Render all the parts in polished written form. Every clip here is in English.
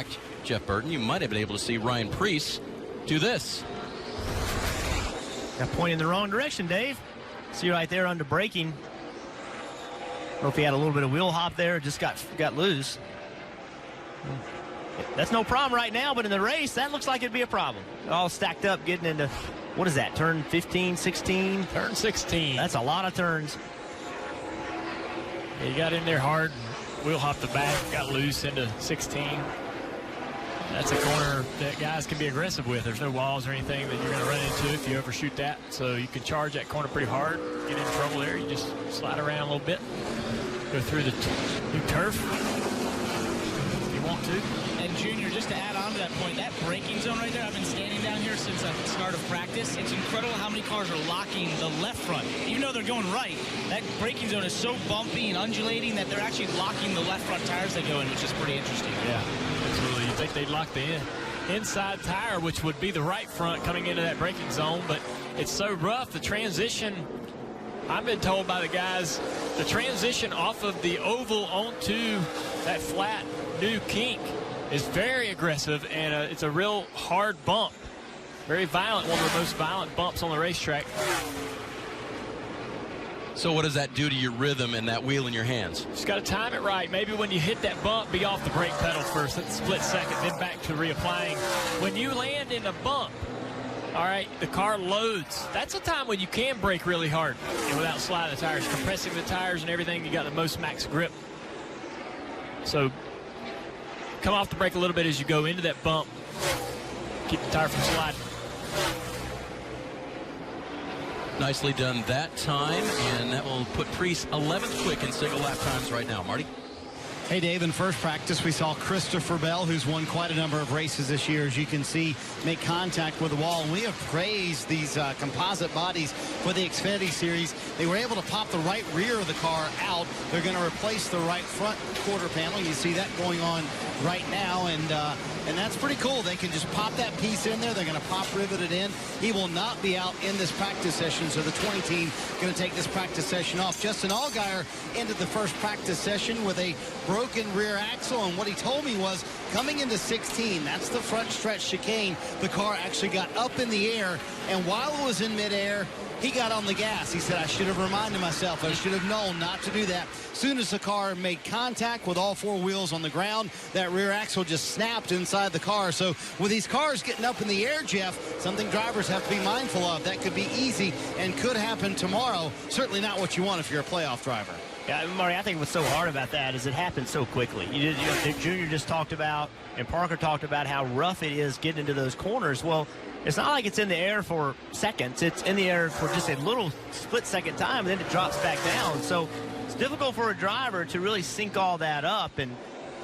fact, Jeff Burton, you might have been able to see Ryan Preece do this. Got pointed in the wrong direction, Dave. See right there under braking. I don't know if he had a little bit of wheel hop there, just got loose. That's no problem right now, but in the race, that looks like it'd be a problem. All stacked up, getting into, what is that, turn 15, 16? Turn 16. That's a lot of turns. Yeah, he got in there hard, wheel hopped the back, got loose into 16. That's a corner that guys can be aggressive with. There's no walls or anything that you're going to run into if you overshoot that. So you can charge that corner pretty hard, get in trouble there. You just slide around a little bit, go through the new turf if you want to. And Junior, just to add on to that point, that braking zone right there, I've been standing down here since the start of practice. It's incredible how many cars are locking the left front. Even though they're going right, that braking zone is so bumpy and undulating that they're actually locking the left front tires they go in, which is pretty interesting. Yeah, absolutely. You think they'd lock the inside tire, which would be the right front coming into that braking zone, but it's so rough. The transition, I've been told by the guys, the transition off of the oval onto that flat new kink is very aggressive, and it's a real hard bump. Very violent, one of the most violent bumps on the racetrack. So what does that do to your rhythm and that wheel in your hands? Just got to time it right. Maybe when you hit that bump, be off the brake pedal for a split second, then back to reapplying. When you land in a bump, all right, the car loads. That's a time when you can brake really hard and without sliding the tires, compressing the tires and everything. You got the most max grip. So come off the brake a little bit as you go into that bump. Keep the tire from sliding. Nicely done that time, and that will put Preece 11th quick in single lap times right now. Marty? Hey, Dave, in first practice, we saw Christopher Bell, who's won quite a number of races this year, as you can see, make contact with the wall. And we have praised these composite bodies for the Xfinity Series. They were able to pop the right rear of the car out. They're going to replace the right front quarter panel. You see that going on right now, and that's pretty cool. They can just pop that piece in there. They're going to pop rivet it in. He will not be out in this practice session, so the 20 team going to take this practice session off. Justin Allgaier ended the first practice session with a broken rear axle, and what he told me was coming into 16, that's the front stretch chicane, the car actually got up in the air, and while it was in midair, he got on the gas. He said, I should have reminded myself. I should have known not to do that. As soon as the car made contact with all four wheels on the ground, that rear axle just snapped inside the car. So with these cars getting up in the air, Jeff, something drivers have to be mindful of. That could be easy and could happen tomorrow. Certainly not what you want if you're a playoff driver. Yeah, Marty, I think what's so hard about that is it happens so quickly. Junior just talked about, and Parker talked about how rough it is getting into those corners. Well, it's not like it's in the air for seconds. It's in the air for just a little split-second time, and then it drops back down. So it's difficult for a driver to really sync all that up. And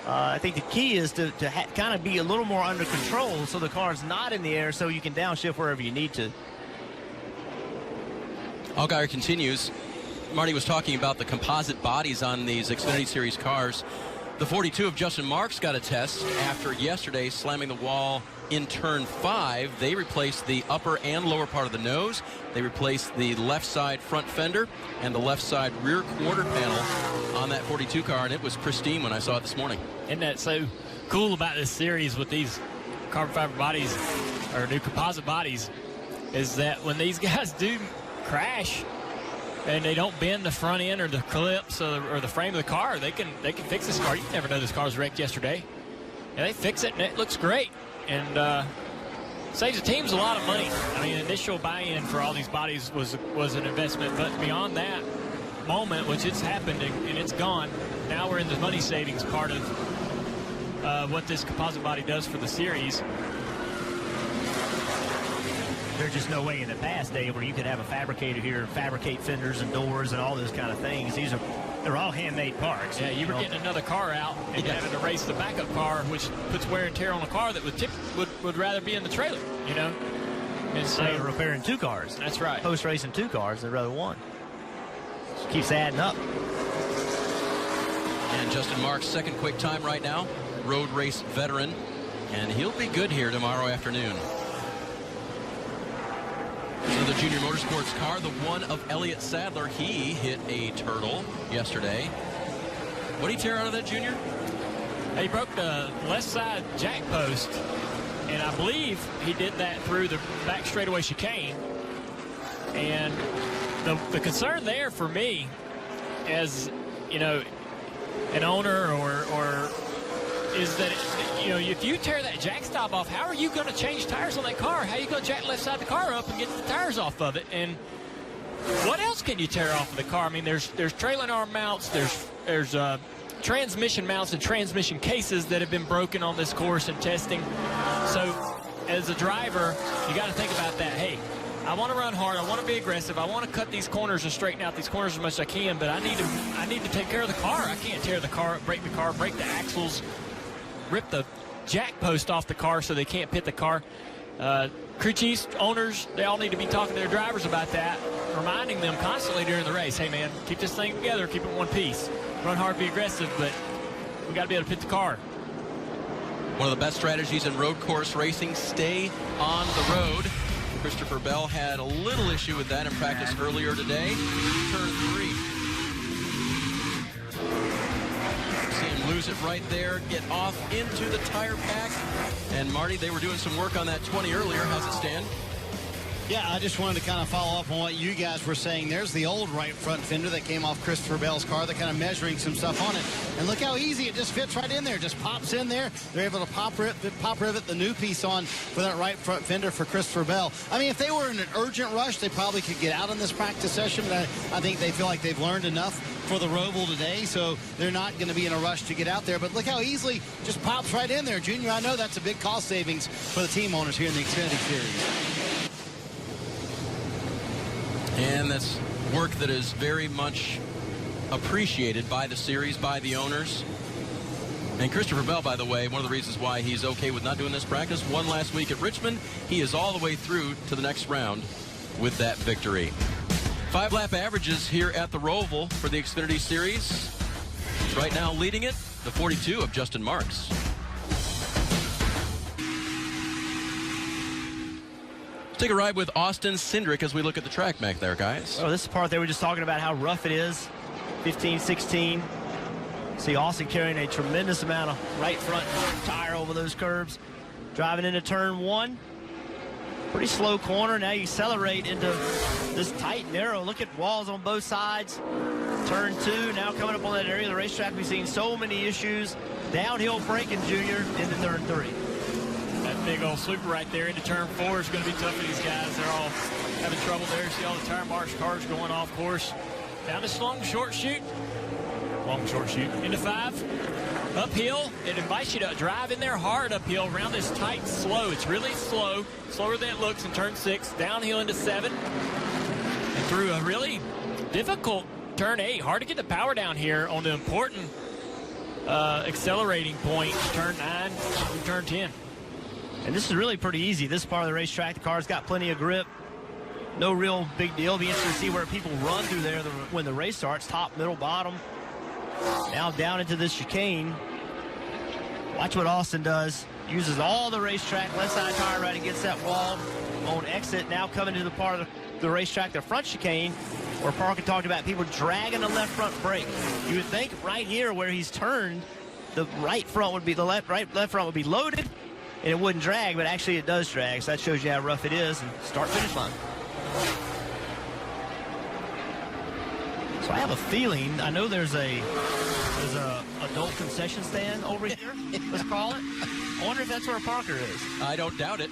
I think the key is to kind of be a little more under control so the car's not in the air so you can downshift wherever you need to. Allgaier continues. Marty was talking about the composite bodies on these Xfinity Series cars. The 42 of Justin Marks got a test after yesterday slamming the wall in turn 5. They replaced the upper and lower part of the nose. They replaced the left side front fender and the left side rear quarter panel on that 42 car, and it was pristine when I saw it this morning. Isn't that so cool about this series with these carbon fiber bodies, or new composite bodies, is that when these guys do crash and they don't bend the front end or the clips or the frame of the car, they can fix this car. You never know this car was wrecked yesterday. And they fix it, and it looks great. And saves the teams a lot of money. I mean, initial buy-in for all these bodies was an investment, but beyond that moment, which it's happened and it's gone, now we're in the money savings part of what this composite body does for the series. There's just no way in the past, Dave, where you could have a fabricator here fabricate fenders and doors and all those kind of things. They're all handmade parts. Yeah, you were getting another car out and having to race the backup car, which puts wear and tear on a car that would rather be in the trailer, you know? And so you're repairing two cars. That's right. Post-racing two cars, they'd rather one. Just keeps adding up. And Justin Marks' second quick time right now, road race veteran, and he'll be good here tomorrow afternoon. So the Junior Motorsports car, the one of Elliott Sadler, he hit a turtle yesterday. What did he tear out of that, Junior? He broke the left side jack post, and I believe he did that through the back straightaway chicane. And the concern there for me, as you know, an owner or is that if you tear that jack stop off, how are you going to change tires on that car? How are you going to jack left side of the car up and get the tires off of it? And what else can you tear off of the car? I mean, there's trailing arm mounts, there's transmission mounts and transmission cases that have been broken on this course and testing. So as a driver, you got to think about that. Hey, I want to run hard. I want to be aggressive. I want to cut these corners and straighten out these corners as much as I can, but I need to take care of the car. I can't tear the car up, break the car, break the axles, rip the jack post off the car so they can't pit the car. Crew chiefs, owners, they all need to be talking to their drivers about that, reminding them constantly during the race, hey man, keep this thing together, keep it in one piece. Run hard, be aggressive, but we got to be able to pit the car. One of the best strategies in road course racing, stay on the road. Christopher Bell had a little issue with that in practice earlier today. Turn 3. See him lose it right there, get off into the tire pack. And Marty, they were doing some work on that 20 earlier. How's it stand? Yeah, I just wanted to kind of follow up on what you guys were saying. There's the old right front fender that came off Christopher Bell's car. They're kind of measuring some stuff on it. And look how easy it just fits right in there. Just pops in there. They're able to pop rivet the new piece on for that right front fender for Christopher Bell. I mean, if they were in an urgent rush, they probably could get out in this practice session. But I think they feel like they've learned enough for the Roval today, so they're not going to be in a rush to get out there. But look how easily just pops right in there. Junior, I know that's a big cost savings for the team owners here in the Xfinity Series. And that's work that is very much appreciated by the series, by the owners. And Christopher Bell, by the way, one of the reasons why he's okay with not doing this practice, won last week at Richmond. He is all the way through to the next round with that victory. 5-lap averages here at the Roval for the Xfinity Series. Right now leading it, the 42 of Justin Marks. Take a ride with Austin Cindric as we look at the track back there, guys. Oh, this is the part they were just talking about how rough it is. 15, 16. See Austin carrying a tremendous amount of right front tire over those curbs. Driving into turn 1. Pretty slow corner. Now you accelerate into this tight, narrow. Look at walls on both sides. Turn 2. Now coming up on that area of the racetrack, we've seen so many issues. Downhill braking, Junior, into turn 3. That big old sweeper right there into turn 4 is going to be tough for these guys. They're all having trouble there. See all the tire marks, cars going off course. Down this long short chute. Long short chute. Into 5. Uphill. It invites you to drive in there hard uphill around this tight slow. It's really slow. Slower than it looks in turn 6. Downhill into 7. And through a really difficult turn 8. Hard to get the power down here on the important accelerating point. Turn 9 through turn 10. And this is really pretty easy. This part of the racetrack, the car's got plenty of grip. No real big deal. Be interesting to see where people run through there when the race starts. Top, middle, bottom. Now down into this chicane. Watch what Austin does. Uses all the racetrack. Left side tire right against that wall on exit. Now coming to the part of the racetrack, the front chicane, where Parker talked about people dragging the left front brake. You would think right here where he's turned, the right front would be the left front would be loaded. And it wouldn't drag, but actually it does drag. So that shows you how rough it is. And start finish line. So I have a feeling, I know there's a adult concession stand over here, let's call it. I wonder if that's where Parker is. I don't doubt it.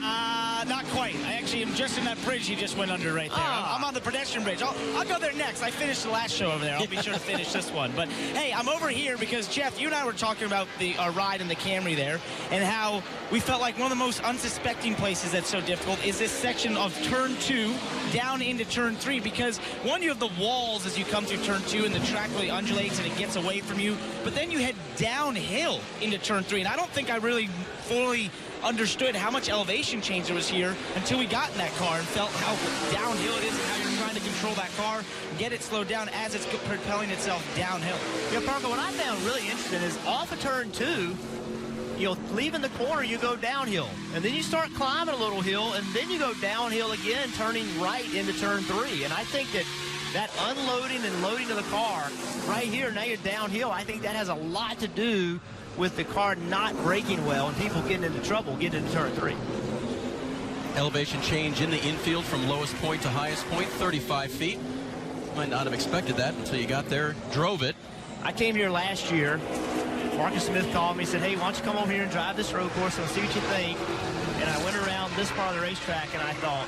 Not quite. I actually am just in that bridge he just went under right there. I'm on the pedestrian bridge. I'll go there next. I finished the last show over there. I'll be sure to finish this one. But, hey, I'm over here because, Jeff, you and I were talking about our ride in the Camry there and how we felt like one of the most unsuspecting places that's so difficult is this section of turn 2 down into turn 3 because, one, you have the walls as you come through turn 2 and the track really undulates and it gets away from you. But then you head downhill into turn 3. And I don't think I really fully understood how much elevation change there was here until we got in that car and felt how downhill it is and how you're trying to control that car, get it slowed down as it's propelling itself downhill. Yeah, Parker, what I found really interesting is off of turn 2, leaving the corner, you go downhill. And then you start climbing a little hill, and then you go downhill again, turning right into turn 3. And I think that unloading and loading of the car right here, now you're downhill, I think that has a lot to do with the car not braking well and people getting into trouble getting into turn 3. Elevation change in the infield from lowest point to highest point, 35 feet. Might not have expected that until you got there, drove it. I came here last year. Marcus Smith called me, said, hey, why don't you come over here and drive this road course and see what you think. And I went around this part of the racetrack and I thought,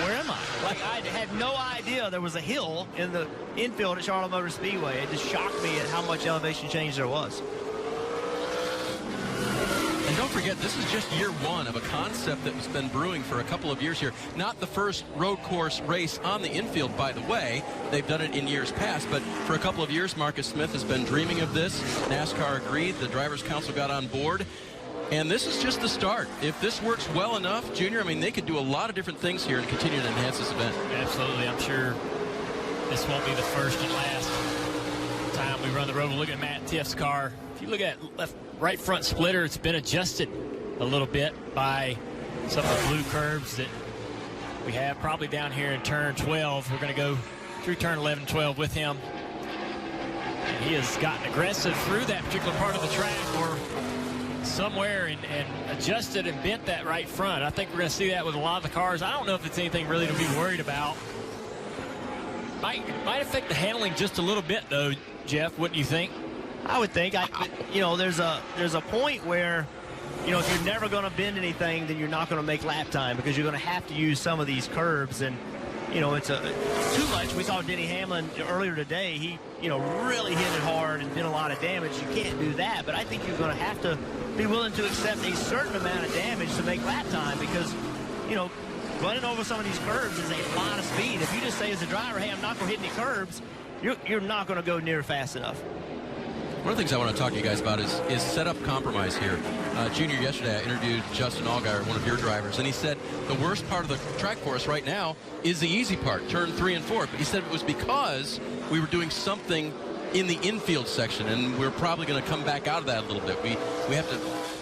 where am I? Like, I had no idea there was a hill in the infield at Charlotte Motor Speedway. It just shocked me at how much elevation change there was. And don't forget, this is just year one of a concept that has been brewing for a couple of years here. Not the first road course race on the infield, by the way. They've done it in years past, but for a couple of years, Marcus Smith has been dreaming of this. NASCAR agreed. The Drivers' Council got on board. And this is just the start. If this works well enough, Junior, I mean, they could do a lot of different things here and continue to enhance this event. Absolutely. I'm sure this won't be the first and last time we run the Roval. Look at Matt Tiff's car. If you look at right front splitter, it's been adjusted a little bit by some of the blue curves that we have probably down here in turn 12. We're going to go through turn 11, 12 with him. And he has gotten aggressive through that particular part of the track or somewhere and adjusted and bent that right front. I think we're going to see that with a lot of the cars. I don't know if it's anything really to be worried about. Might affect the handling just a little bit, though, Jeff, wouldn't you think? I would think, you know, there's a point where, you know, if you're never going to bend anything, then you're not going to make lap time because you're going to have to use some of these curves. And, you know, it's too much. We saw Denny Hamlin earlier today. He, you know, really hit it hard and did a lot of damage. You can't do that. But I think you're going to have to be willing to accept a certain amount of damage to make lap time because, you know, running over some of these curves is a lot of speed. If you just say as a driver, hey, I'm not going to hit any curbs, you're not going to go near fast enough. One of the things I want to talk to you guys about is setup compromise here. Junior, yesterday I interviewed Justin Allgaier, one of your drivers, and he said the worst part of the track for us right now is the easy part, turn 3 and 4. But he said it was because we were doing something in the infield section, and we're probably going to come back out of that a little bit. We have to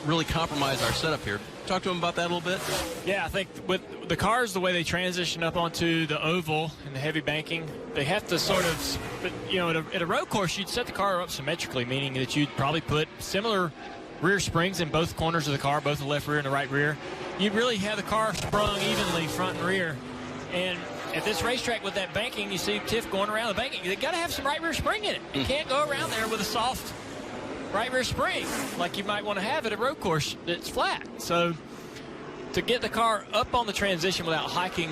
really compromise our setup here. Talk to him about that a little bit. Yeah, I think with the cars, the way they transition up onto the oval and the heavy banking, they have to sort of, you know, at a road course, you'd set the car up symmetrically, meaning that you'd probably put similar rear springs in both corners of the car, both the left rear and the right rear. You'd really have the car sprung evenly front and rear. And at this racetrack with that banking, you see Tiff going around the banking. They got to have some right rear spring in it. You can't go around there with a soft right rear spring like you might want to have at a road course that's flat. So to get the car up on the transition without hiking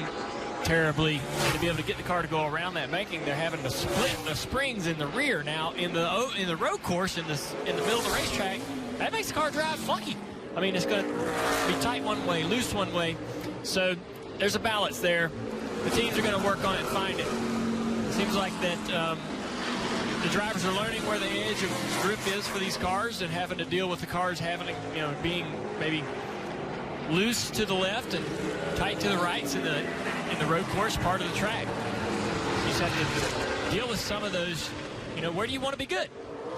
terribly and to be able to get the car to go around that banking, they're having to split the springs in the rear. Now in the road course in the middle of the racetrack, that makes the car drive funky. I mean, it's going to be tight one way, loose one way. So there's a balance there. The teams are going to work on it and find it. Seems like that the drivers are learning where the edge of grip is for these cars and having to deal with the cars having, you know, being maybe loose to the left and tight to the rights in the road course part of the track. You just have to deal with some of those, you know, where do you want to be good?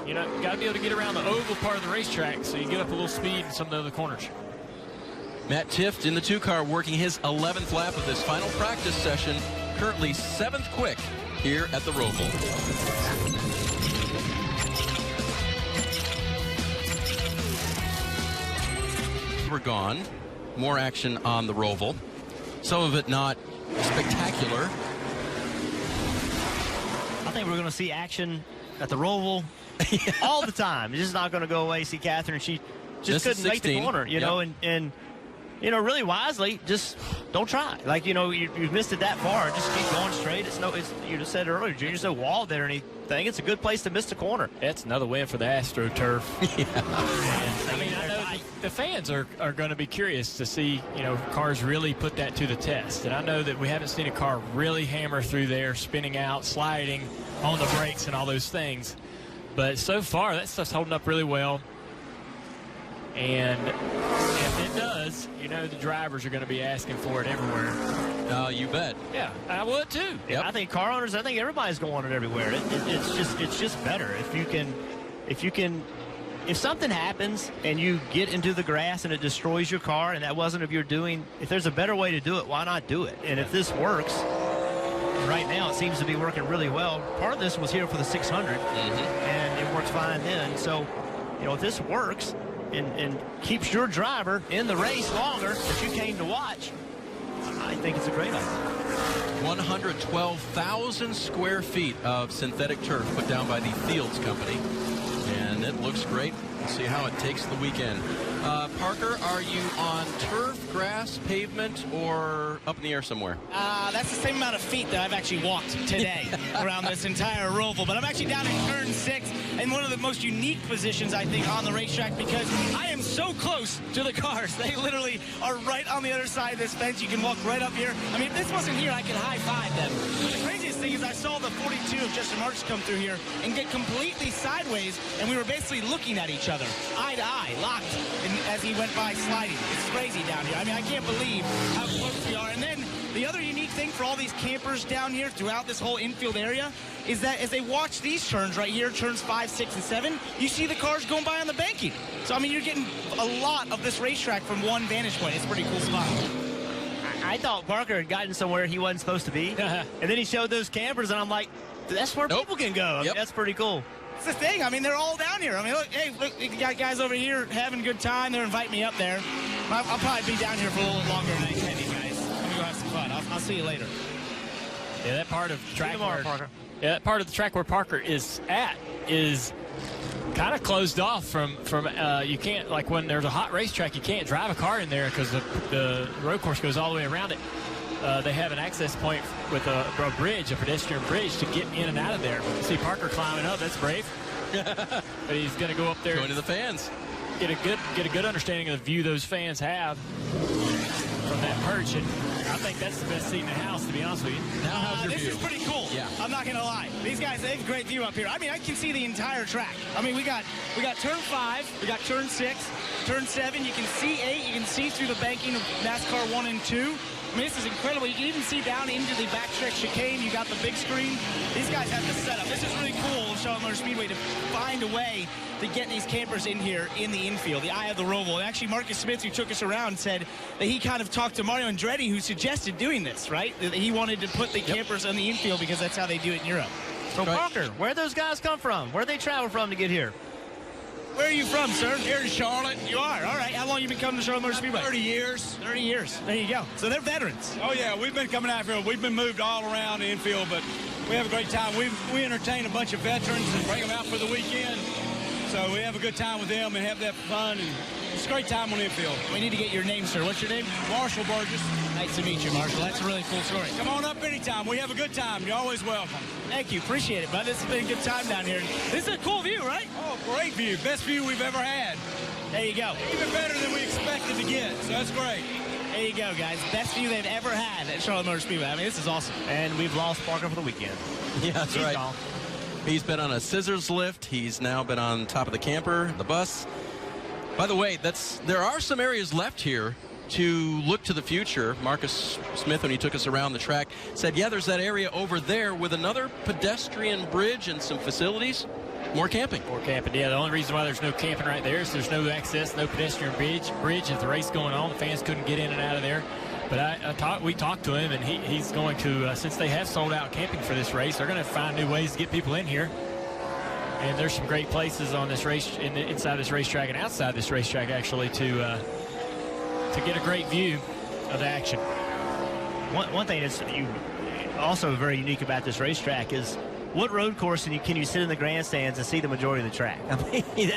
You know, you got to be able to get around the oval part of the racetrack so you get up a little speed in some of the other corners. Matt Tift in the 2-car working his 11th lap of this final practice session, currently 7th quick here at the Roval. We're gone. More action on the Roval. Some of it not spectacular. I think we're going to see action at the Roval all the time. It's just not going to go away. See Catherine, she just couldn't make the corner, you know, and you know, really wisely, just don't try. Like, you know, you've missed it that far. Just keep going straight. You just said earlier, Junior's no wall there or anything. It's a good place to miss the corner. That's another win for the AstroTurf. Yeah. I mean, I know the fans are going to be curious to see, you know, cars really put that to the test. And I know that we haven't seen a car really hammer through there, spinning out, sliding on the brakes and all those things. But so far, that stuff's holding up really well. And if it does, you know, the drivers are going to be asking for it everywhere. You bet. Yeah, I would too. Yep. I think car owners, I think everybody's going it everywhere. It's just better if something happens and you get into the grass and it destroys your car and that wasn't of your doing, if there's a better way to do it, why not do it? And if this works, right now it seems to be working really well. Part of this was here for the 600, and it works fine then. So, if this works and keeps your driver in the race longer that you came to watch, I think it's a great idea. 112,000 square feet of synthetic turf put down by the Fields Company, and it looks great. We'll see how it takes the weekend. Parker, are you on turf, grass, pavement, or up in the air somewhere? That's the same amount of feet that I've actually walked today around this entire Roval. But I'm actually down in turn 6 in one of the most unique positions, I think, on the racetrack, because I am so close to the cars. They literally are right on the other side of this fence. You can walk right up here. I mean, if this wasn't here, I could high-five them. The craziest thing is I saw the 42 of Justin Marks come through here and get completely sideways, and we were basically looking at each other, eye to eye, locked, as he went by sliding. It's crazy down here. I mean, I can't believe how close we are. And then the other unique thing for all these campers down here throughout this whole infield area is that as they watch these turns right here, turns 5, 6, and 7, you see the cars going by on the banking. So, I mean, you're getting a lot of this racetrack from one vantage point. It's a pretty cool spot. I thought Parker had gotten somewhere he wasn't supposed to be. And then he showed those campers, and I'm like, that's where people can go. I mean, that's pretty cool. It's the thing. I mean, they're all down here. I mean, look, hey, look, you got guys over here having a good time. They're inviting me up there. I'll probably be down here for a little longer than I intended, guys. I'm going to go have some fun. I'll see you later. Yeah, that part of the track Parker. Yeah, that part of the track where Parker is at is kind of closed off from you can't, like when there's a hot racetrack, you can't drive a car in there because the road course goes all the way around it. They have an access point with a bridge, a pedestrian bridge, to get in and out of there. See Parker climbing up. That's brave. But he's going to go up there. Going to the fans. Get a good understanding of the view those fans have from that perch. And I think that's the best seat in the house, to be honest with you. Now how's your this view? is pretty cool. Yeah. I'm not going to lie. These guys, they have a great view up here. I mean, I can see the entire track. I mean, we got turn 5, we got turn 6, turn 7. You can see 8. You can see through the banking of NASCAR 1 and 2. I mean, this is incredible. You can even see down into the backstretch chicane. You got the big screen. These guys have the setup. This is really cool of Charlotte Motor Speedway to find a way to get these campers in here in the infield, the eye of the Roval. And actually, Marcus Smith, who took us around, said that he kind of talked to Mario Andretti, who suggested doing this, right? That he wanted to put the campers on the infield because that's how they do it in Europe. So, Parker, where'd those guys come from? Where'd they travel from to get here? Where are you from, sir? Here in Charlotte. You are? All right. How long you been coming to Charlotte Motor Speedway? 30 years. 30 years. There you go. So they're veterans. Oh, yeah. We've been coming out here. We've been moved all around the infield, but we have a great time. We entertain a bunch of veterans and bring them out for the weekend. So we have a good time with them and have that fun. And it's a great time on the infield. We need to get your name, sir. What's your name? Marshall Burgess. Nice to meet you, Marshall. That's a really cool story. Come on up anytime. We have a good time. You're always welcome. Thank you. Appreciate it, bud. This has been a good time down here. This is a cool view, right? Oh, great view. Best view we've ever had. There you go. Even better than we expected to get. So that's great. There you go, guys. Best view they've ever had at Charlotte Motor Speedway. I mean, this is awesome. And we've lost Parker for the weekend. Yeah, that's He's right. gone. He's been on a scissors lift. He's now been on top of the camper, the bus. By the way, there are some areas left here to look to the future. Marcus Smith, when he took us around the track, said, yeah, there's that area over there with another pedestrian bridge and some facilities. More camping. More camping, yeah. The only reason why there's no camping right there is there's no access, no pedestrian bridge. Is the race going on. The fans couldn't get in and out of there. But we talked to him, and he's going to, since they have sold out camping for this race, they're going to find new ways to get people in here. And there's some great places on this race, inside this racetrack and outside this racetrack, actually, to get a great view of the action. One thing that's also very unique about this racetrack is what road course can you sit in the grandstands and see the majority of the track? I mean,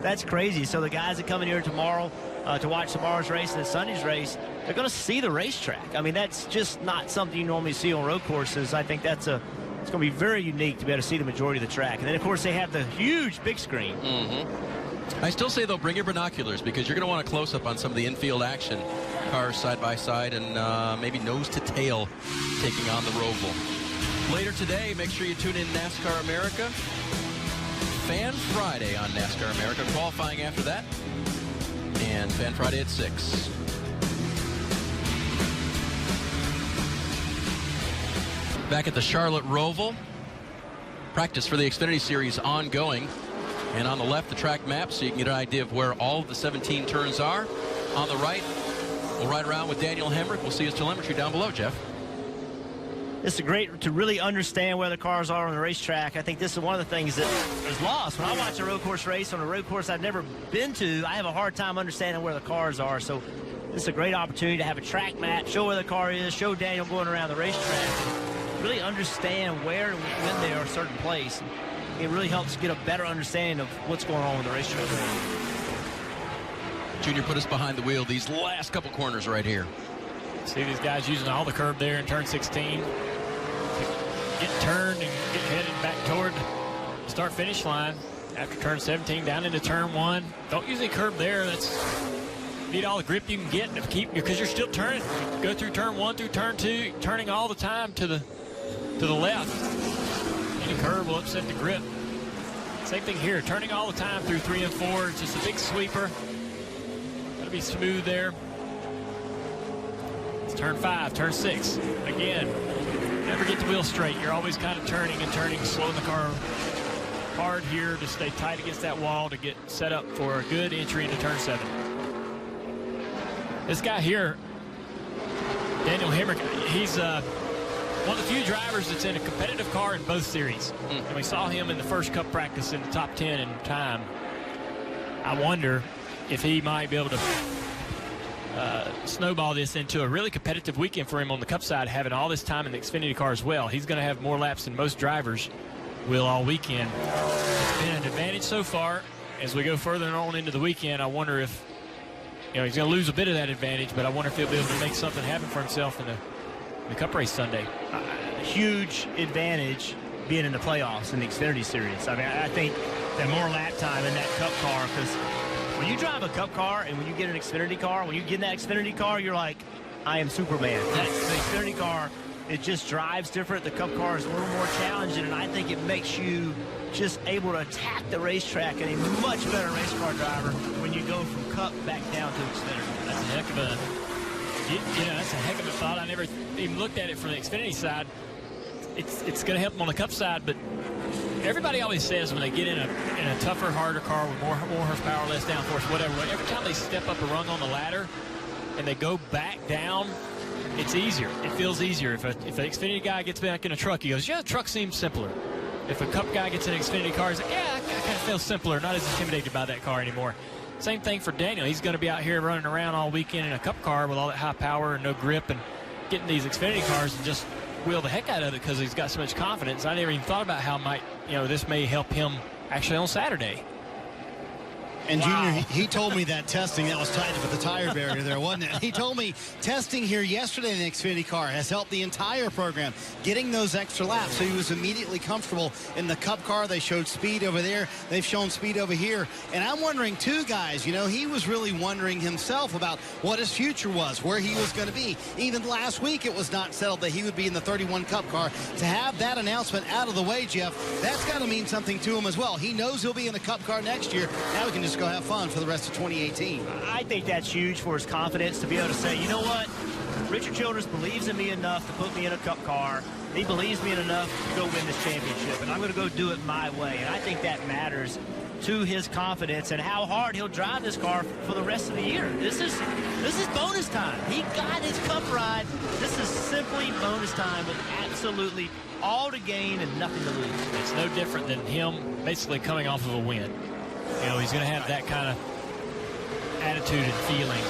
that's crazy. So the guys that come in here tomorrow to watch tomorrow's race and Sunday's race, they're going to see the racetrack. I mean, that's just not something you normally see on road courses. I think it's going to be very unique to be able to see the majority of the track. And then, of course, they have the huge big screen. I still say, though, bring your binoculars because you're going to want a close-up on some of the infield action. Cars side by side and maybe nose to tail taking on the Roval. Later today, make sure you tune in NASCAR America. Fan Friday on NASCAR America. Qualifying after that. And Fan Friday at 6. Back at the Charlotte Roval. Practice for the Xfinity Series ongoing. And on the left, the track map, so you can get an idea of where all of the 17 turns are. On the right, we'll ride around with Daniel Hemrick. We'll see his telemetry down below, Jeff. This is great to really understand where the cars are on the racetrack. I think this is one of the things that is lost. When I watch a road course race on a road course I've never been to, I have a hard time understanding where the cars are. So this is a great opportunity to have a track map, show where the car is, show Daniel going around the racetrack, and really understand where and when they are a certain place. It really helps get a better understanding of what's going on with the racetrack. Junior, put us behind the wheel these last couple corners right here. See these guys using all the curb there in turn 16. Get turned and get headed back toward the start-finish line after turn 17 down into turn 1. Don't use any curb there. Need all the grip you can get to keep, because you're still turning. You go through turn 1 through turn 2, turning all the time to the left. Any curb will upset the grip. Same thing here, turning all the time through 3 and 4. It's just a big sweeper. Got to be smooth there. It's turn 5, turn 6. Again, never get the wheel straight. You're always kind of turning and turning, slowing the car hard here to stay tight against that wall to get set up for a good entry into turn 7. This guy here, Daniel Hemrick, he's one of the few drivers that's in a competitive car in both series. And we saw him in the first Cup practice in the top 10 in time. I wonder if he might be able to snowball this into a really competitive weekend for him on the Cup side, having all this time in the Xfinity car as well. He's going to have more laps than most drivers will all weekend. It's been an advantage so far. As we go further on into the weekend, I wonder if, he's going to lose a bit of that advantage, but I wonder if he'll be able to make something happen for himself in the Cup race Sunday. Huge advantage being in the playoffs in the Xfinity Series. I mean, I think that more lap time in that Cup car, because when you drive a Cup car and when you get an Xfinity car, when you get in that Xfinity car, you're like, I am Superman. That's the Xfinity car. It just drives different. The Cup car is a little more challenging, and I think it makes you just able to attack the racetrack and a much better race car driver when you go from Cup back down to Xfinity. That's a heck of a, that's a heck of a thought. I never even looked at it from the Xfinity side. It's going to help them on the Cup side, but everybody always says when they get in a tougher, harder car with more horsepower, less downforce, whatever, every time they step up a rung on the ladder and they go back down, it's easier. It feels easier. If an Xfinity guy gets back in a truck, he goes, yeah, the truck seems simpler. If a Cup guy gets in an Xfinity car, he's like, yeah, I kind of feel simpler, not as intimidated by that car anymore. Same thing for Daniel. He's going to be out here running around all weekend in a Cup car with all that high power and no grip, and getting these Xfinity cars and just wheel the heck out of it because he's got so much confidence. I never even thought about how this may help him actually on Saturday. And Junior, he told me that testing, that was tight with the tire barrier there, wasn't it? He told me testing here yesterday in the Xfinity car has helped the entire program, getting those extra laps. So he was immediately comfortable in the Cup car. They showed speed over there. They've shown speed over here. And I'm wondering, too, guys, he was really wondering himself about what his future was, where he was going to be. Even last week, it was not settled that he would be in the 31 Cup car. To have that announcement out of the way, Jeff, that's got to mean something to him as well. He knows he'll be in the Cup car next year. Now we can just go have fun for the rest of 2018. I think that's huge for his confidence to be able to say, you know what, Richard Childress believes in me enough to put me in a Cup car. He believes me enough to go win this championship, and I'm going to go do it my way. And I think that matters to his confidence and how hard he'll drive this car for the rest of the year. This is bonus time. He got his Cup ride. This is simply bonus time with absolutely all to gain and nothing to lose. It's no different than him basically coming off of a win. He's going to have that kind of attitude and feeling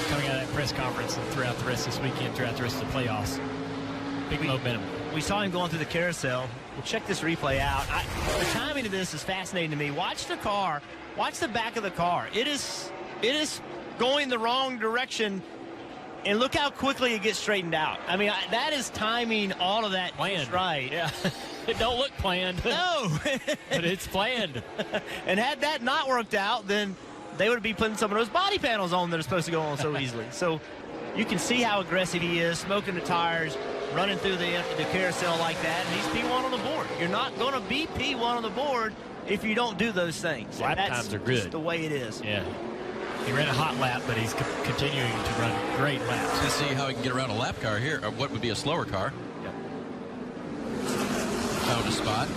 coming out of that press conference and throughout the rest of this weekend, throughout the rest of the playoffs. Big momentum. We saw him going through the carousel. We'll check this replay out. The timing of this is fascinating to me. Watch the car. Watch the back of the car. It is going the wrong direction, and look how quickly it gets straightened out. I mean, that is timing all of that planned. Right. Yeah. It don't look planned. No. But it's planned. And had that not worked out, then they would be putting some of those body panels on that are supposed to go on so easily. So you can see how aggressive he is, smoking the tires, running through the carousel like that, and he's P1 on the board. You're not going to be P1 on the board if you don't do those things. Lap times are good. That's the way it is. Yeah. He ran a hot lap, but he's continuing to run great laps. Let's see how he can get around a lap car here, or what would be a slower car. Yep. Found a spot.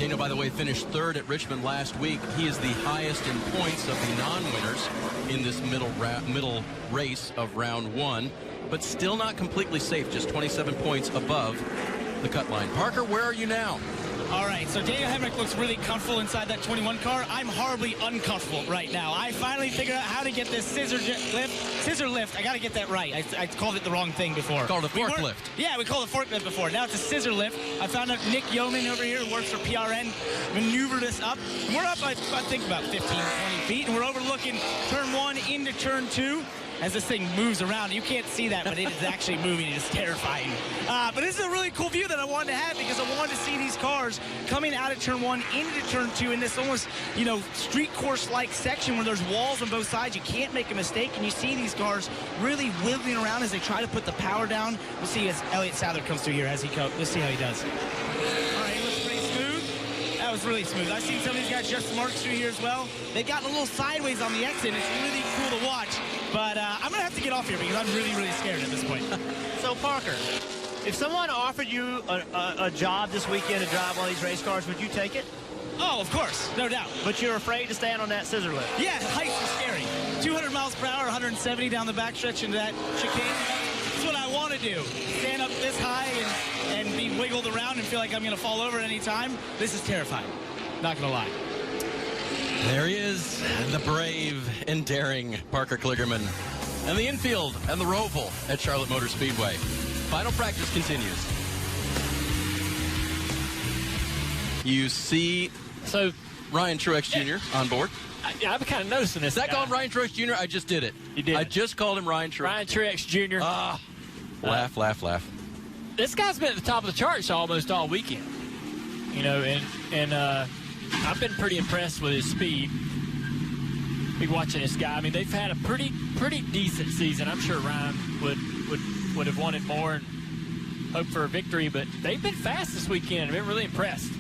Daniel, by the way, finished third at Richmond last week. He is the highest in points of the non-winners in this middle race of round one, but still not completely safe, just 27 points above the cut line. Parker, where are you now? All right, so Daniel Hemrick looks really comfortable inside that 21 car. I'm horribly uncomfortable right now. I finally figured out how to get this scissor lift. I got to get that right. I called it the wrong thing before. Called it a forklift. Yeah, we called it a forklift before. Now it's a scissor lift. I found out Nick Yeoman over here, who works for PRN, maneuvered us up. And we're up, I think, about 15, 20 feet, and we're overlooking turn 1 into turn 2. As this thing moves around. You can't see that, but it is actually moving. It is terrifying. But this is a really cool view that I wanted to have because I wanted to see these cars coming out of turn 1 into turn 2 in this almost, street course-like section where there's walls on both sides. You can't make a mistake, and you see these cars really wiggling around as they try to put the power down. We'll see as Elliott Sadler comes through here as he comes. Let's see how he does. All right, he looks pretty smooth. That was really smooth. I've seen some of these guys, Justin Marks, through here as well. They've gotten a little sideways on the exit. It's really cool to watch. But I'm going to have to get off here because I'm really, really scared at this point. So, Parker, if someone offered you a job this weekend to drive one of these race cars, would you take it? Oh, of course. No doubt. But you're afraid to stand on that scissor lift? Yeah, heights are scary. 200 miles per hour, 170 down the backstretch into that chicane. That's what I want to do. Stand up this high and be wiggled around and feel like I'm going to fall over at any time. This is terrifying. Not going to lie. There he is, the brave and daring Parker Kligerman. And the infield and the Roval at Charlotte Motor Speedway. Final practice continues. You see Ryan Truex Jr. on board. I'm kind of noticing this. Is that called Ryan Truex Jr.? I just did it. You did. I just called him Ryan Truex. Ryan Truex Jr. Laugh, laugh, laugh. This guy's been at the top of the charts almost all weekend. And I've been pretty impressed with his speed. Be watching this guy. I mean, they've had a pretty decent season. I'm sure Ryan would have wanted more and hoped for a victory, but they've been fast this weekend. I've been really impressed.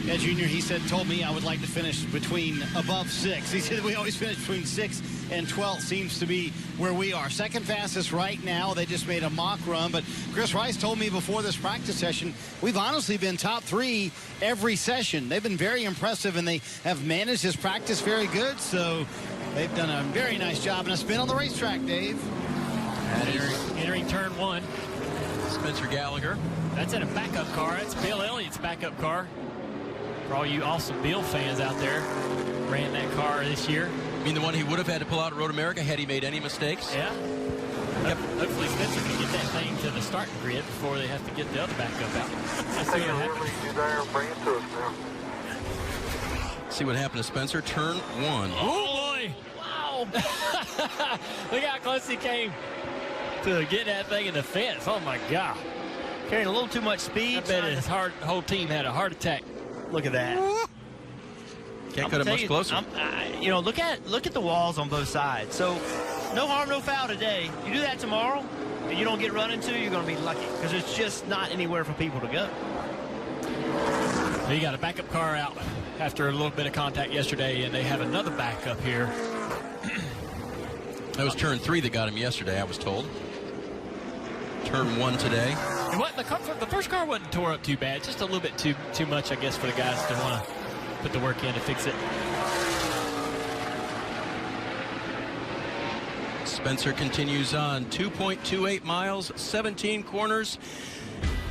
Yeah, Junior, he told me I would like to finish between above 6. He said we always finish between 6 and 12 seems to be where we are. Second fastest right now. They just made a mock run, but Chris Rice told me before this practice session, we've honestly been top 3 every session. They've been very impressive, and they have managed this practice very good, so they've done a very nice job. And a spin on the racetrack, Dave. Entering turn 1. Spencer Gallagher. That's in a backup car. That's Bill Elliott's backup car. For all you awesome Bill fans out there, ran that car this year. You mean the one he would have had to pull out at Road America had he made any mistakes? Yeah. Yep. Hopefully Spencer can get that thing to the starting grid before they have to get the other backup out. Let's see what happens. See what happened to Spencer. Turn 1. Oh, boy. Wow. Look how close he came to get that thing in the fence. Oh, my God. Carrying a little too much speed. I bet his whole team had a heart attack. Look at that. Can't cut it much closer. Look at the walls on both sides. So, no harm, no foul today. You do that tomorrow, and you don't get run into, you're going to be lucky because it's just not anywhere for people to go. He got a backup car out after a little bit of contact yesterday, and they have another backup here. That was turn 3 that got him yesterday, I was told. Turn 1 today. And the first car wasn't tore up too bad. Just a little bit too much, I guess, for the guys to want to put the work in to fix it. Spencer continues on. 2.28 miles, 17 corners,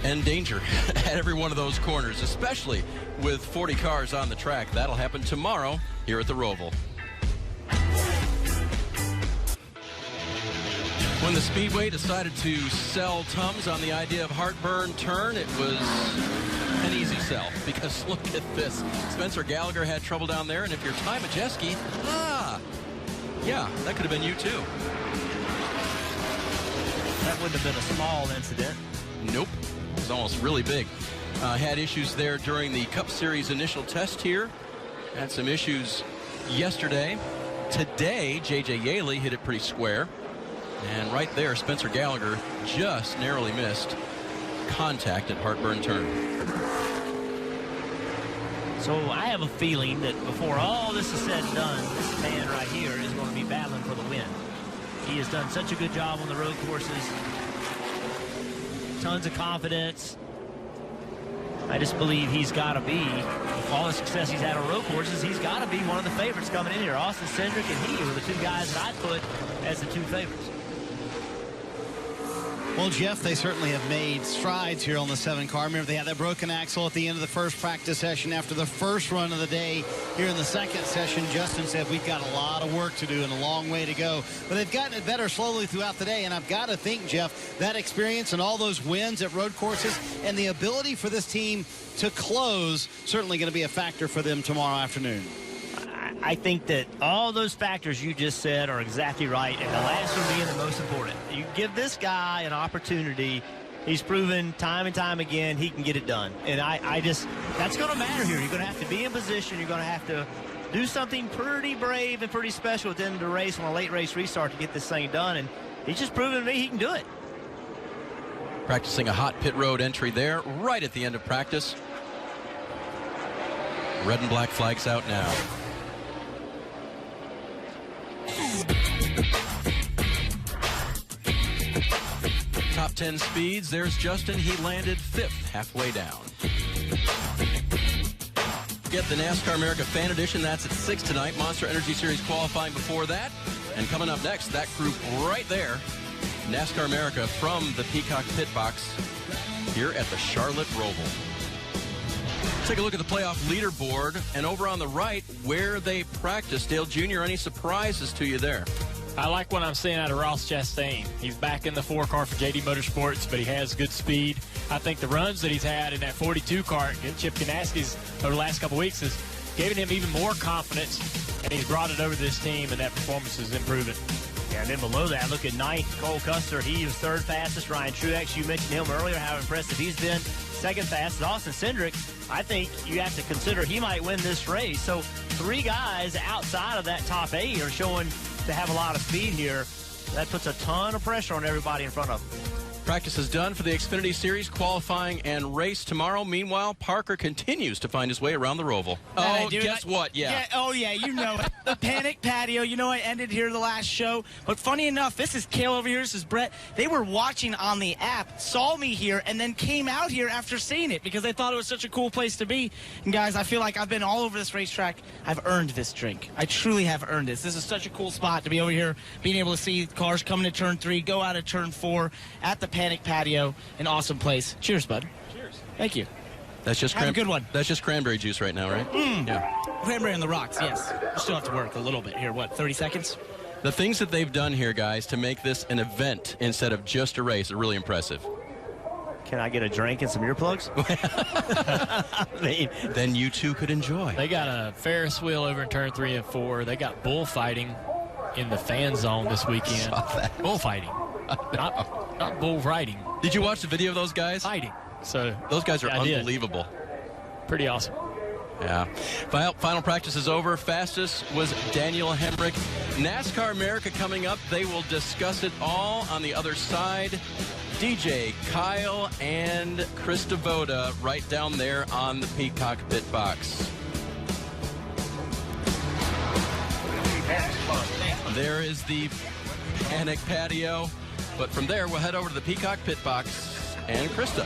and danger at every one of those corners, especially with 40 cars on the track. That'll happen tomorrow here at the Roval. When the Speedway decided to sell Tums on the idea of heartburn turn, it was an easy sell because look at this. Spencer Gallagher had trouble down there, and if you're Ty Majeski, yeah, that could have been you too. That wouldn't have been a small incident. Nope, it was almost really big. Had issues there during the Cup Series initial test here. Had some issues yesterday. Today, J.J. Yaley hit it pretty square. And right there, Spencer Gallagher just narrowly missed contact at heartburn turn. So I have a feeling that before all this is said and done, this man right here is going to be battling for the win. He has done such a good job on the road courses. Tons of confidence. I just believe he's got to be, with all the success he's had on road courses, he's got to be one of the favorites coming in here. Austin Cindric and he were the two guys that I put as the two favorites. Well, Jeff, they certainly have made strides here on the 7-car. Remember, they had that broken axle at the end of the first practice session after the first run of the day. Here in the second session, Justin said, we've got a lot of work to do and a long way to go. But they've gotten it better slowly throughout the day. And I've got to think, Jeff, that experience and all those wins at road courses and the ability for this team to close certainly going to be a factor for them tomorrow afternoon. I think that all those factors you just said are exactly right, and the last one being the most important. You give this guy an opportunity. He's proven time and time again he can get it done. And I just, that's going to matter here. You're going to have to be in position. You're going to have to do something pretty brave and pretty special at the end of the race on a late race restart to get this thing done. And he's just proven to me he can do it. Practicing a hot pit road entry there right at the end of practice. Red and black flags out now. Top 10 speeds. There's Justin. He landed 5th, halfway down. Get the NASCAR America Fan Edition. That's at 6 tonight. Monster Energy Series qualifying before that. And coming up next, that group right there. NASCAR America from the Peacock Pit Box here at the Charlotte Roval. Take a look at the playoff leaderboard. And over on the right, where they practice. Dale Jr., any surprises to you there? I like what I'm seeing out of Ross Chastain. He's back in the 4-car for JD Motorsports, but he has good speed. I think the runs that he's had in that 42 car and Chip Ganasky's over the last couple weeks has given him even more confidence, and he's brought it over to this team, and that performance is improving. Yeah, and then below that, look at 9th, Cole Custer. He was 3rd fastest. Ryan Truex, you mentioned him earlier, how impressive he's been. 2nd fastest. Austin Cindric, I think you have to consider he might win this race. So 3 guys outside of that top 8 are showing to have a lot of speed here. That puts a ton of pressure on everybody in front of them. Practice is done for the Xfinity Series, qualifying and race tomorrow. Meanwhile, Parker continues to find his way around the Roval. Oh, guess what? Yeah. Oh, yeah, you know it. The Panic Patio. You know I ended here the last show. But funny enough, this is Kale over here. This is Brett. They were watching on the app, saw me here, and then came out here after seeing it because they thought it was such a cool place to be. And, guys, I feel like I've been all over this racetrack. I've earned this drink. I truly have earned this. This is such a cool spot to be over here, being able to see cars coming to Turn 3, go out of Turn 4 at the Panic Patio. An awesome place. Cheers, bud. Cheers. Thank you. That's just have a good one. That's just cranberry juice right now, right? Yeah. Cranberry on the rocks, yes. We still have to work a little bit here. What, 30 seconds? The things that they've done here, guys, to make this an event instead of just a race are really impressive. Can I get a drink and some earplugs? I mean, then you two could enjoy. They got a Ferris wheel over in Turn 3 and 4. They got bullfighting in the fan zone this weekend. Saw that. Bullfighting. Not bull riding. Did you watch the video of those guys? Fighting. So those guys are unbelievable. Pretty awesome. Yeah. Final practice is over. Fastest was Daniel Hemrick. NASCAR America coming up. They will discuss it all on the other side. DJ, Kyle, and Chris Devoda right down there on the Peacock Pit Box. There is the Panic Patio. But from there, we'll head over to the Peacock Pit Box and Krista.